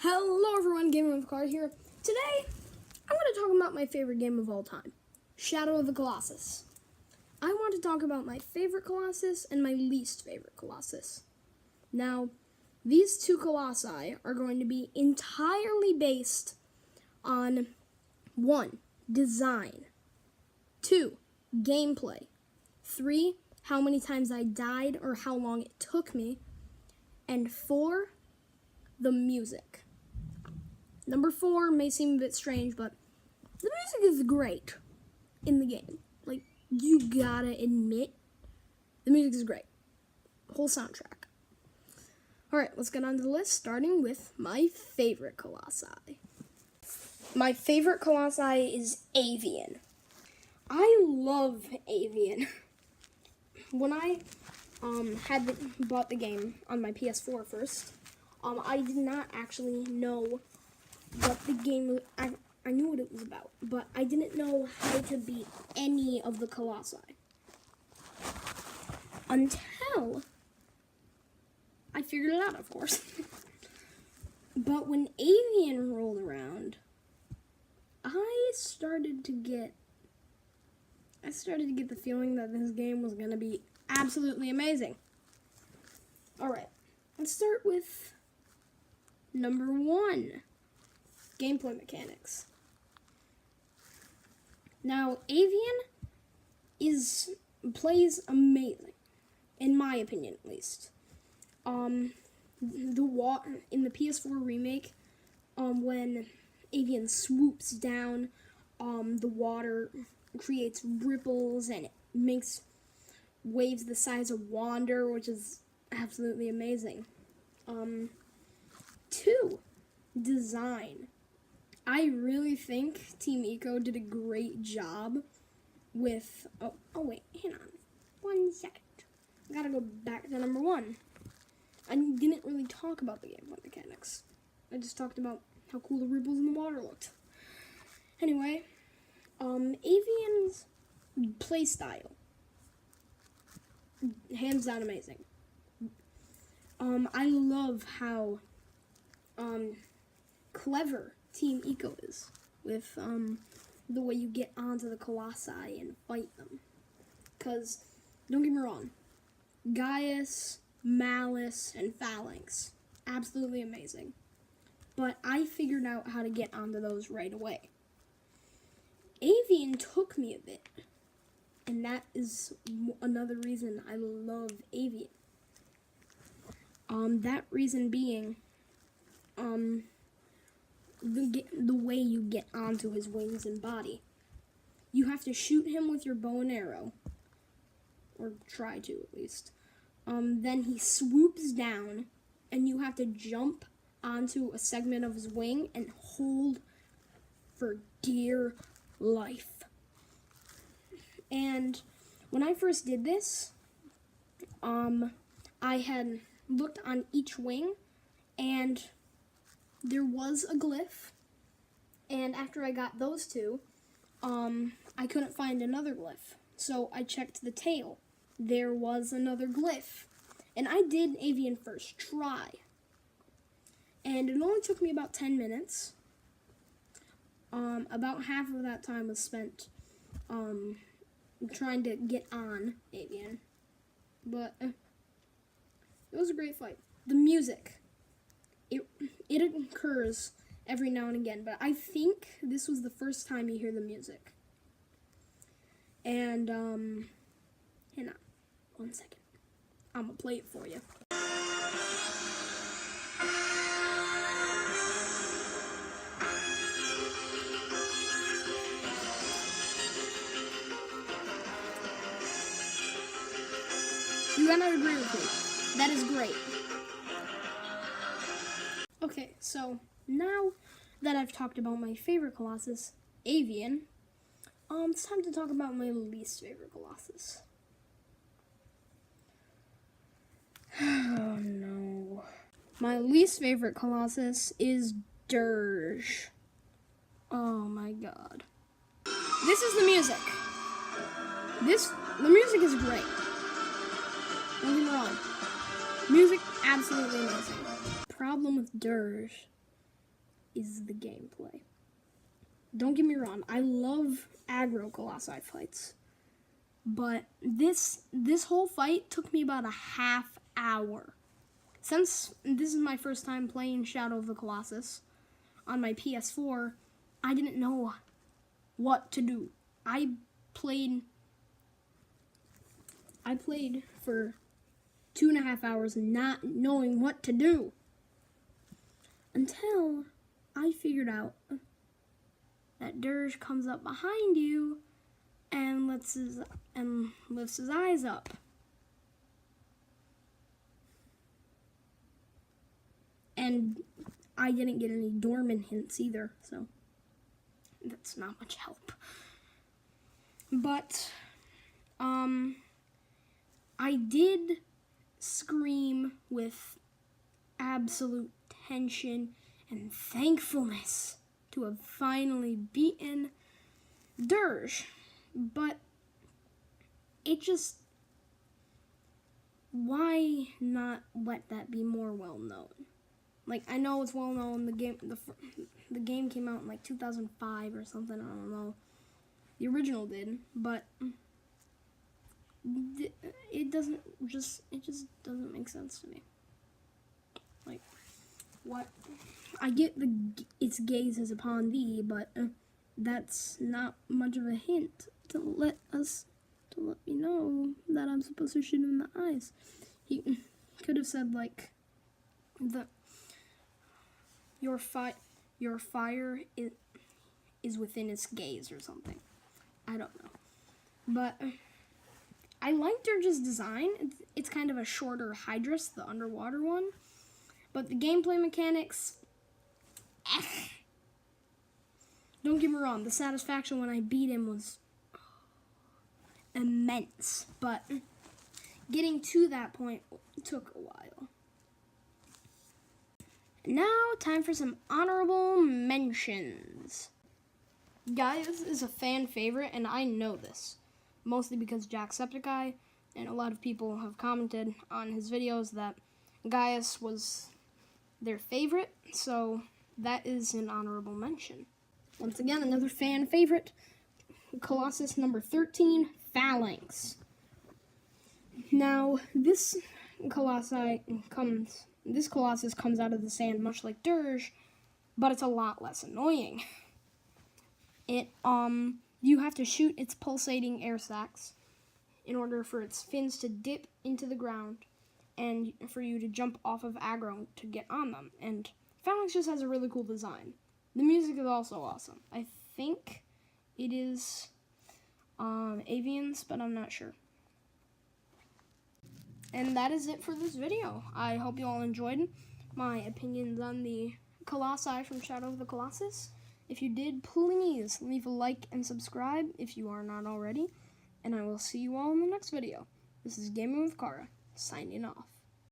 Hello everyone, Gaming with Card here. Today, I'm going to talk about my favorite game of all time, Shadow of the Colossus. I want to talk about my favorite Colossus and my least favorite Colossus. Now, these two Colossi are going to be entirely based on 1. Design, 2. Gameplay, 3. How many times I died or how long it took me, and 4. The music. Number 4 may seem a bit strange, but the music is great in the game. Like, you gotta admit, the music is great. Whole soundtrack. Alright, let's get on to the list, starting with my favorite Colossi. My favorite Colossi is Avian. I love Avian. When I bought the game on my PS4 first, I did not actually know what the game was. I knew what it was about, but I didn't know how to beat any of the Colossi. Until I figured it out, of course. But when Avian rolled around, I started to get the feeling that this game was going to be absolutely amazing. Alright, let's start with number 1, gameplay mechanics. Now, Avian plays amazing, in my opinion at least. In the PS4 remake, when Avian swoops down, the water creates ripples and it makes waves the size of Wander, which is absolutely amazing. 2, design. I really think Team Eco did a great job with... Oh wait, hang on. 1 second. I gotta go back to number 1. I didn't really talk about the gameplay mechanics. I just talked about how cool the ripples in the water looked. Anyway, Avian's playstyle, hands down amazing. I love how clever Team Eco is with the way you get onto the Colossi and fight them. Because, don't get me wrong, Gaius, Malice, and Phalanx, absolutely amazing. But I figured out how to get onto those right away. Avian took me a bit, and that is another reason I love Avian. That reason being, the way you get onto his wings and body. You have to shoot him with your bow and arrow, or try to at least. Then he swoops down, and you have to jump onto a segment of his wing and hold for dear life. And when I first did this, I had looked on each wing, and there was a glyph, and after I got those two, I couldn't find another glyph, so I checked the tail. There was another glyph, and I did Avian first try, and it only took me about 10 minutes. About half of that time was spent trying to get on Avian, but it was a great fight. The music, it occurs every now and again, but I think this was the first time you hear the music. And hang on 1 second, I'm gonna play it for you. You cannot agree with me. That is great. Okay, so now that I've talked about my favorite Colossus, Avian, it's time to talk about my least favorite Colossus. Oh no. My least favorite Colossus is Dirge. Oh my god. This is the music. The music is great. Don't get me wrong. Music, absolutely amazing. Problem with Dirge is the gameplay. Don't get me wrong, I love aggro Colossi fights. But this whole fight took me about a half hour. Since this is my first time playing Shadow of the Colossus on my PS4, I didn't know what to do. I played for 2.5 hours not knowing what to do. Until I figured out that Dirge comes up behind you and lifts his eyes up. And I didn't get any dormant hints either, so that's not much help. But I did scream with absolute tension and thankfulness to have finally beaten Dirge. But it just, why not let that be more well known? Like, I know it's well known. The game came out in like 2005 or something. I don't know. The original did, but it just doesn't make sense to me. Like, what? I get its gazes upon thee, but that's not much of a hint to let me know that I'm supposed to shoot him in the eyes. He could have said like, your fire is within its gaze or something. I don't know, but I like Dirge's design. It's kind of a shorter Hydrus, the underwater one, but the gameplay mechanics. Don't get me wrong, the satisfaction when I beat him was immense, but getting to that point took a while. Now, time for some honorable mentions. Gaius is a fan favorite, and I know this, mostly because Jacksepticeye and a lot of people have commented on his videos that Gaius was their favorite, so that is an honorable mention. Once again, another fan favorite, Colossus number 13, Phalanx. Now, this Colossus comes out of the sand much like Dirge, but it's a lot less annoying. You have to shoot its pulsating air sacs in order for its fins to dip into the ground and for you to jump off of aggro to get on them. And Phalanx just has a really cool design. The music is also awesome. I think it is Avians, but I'm not sure. And that is it for this video. I hope you all enjoyed my opinions on the Colossi from Shadow of the Colossus. If you did, please leave a like and subscribe if you are not already. And I will see you all in the next video. This is Gaming with Kara, signing off.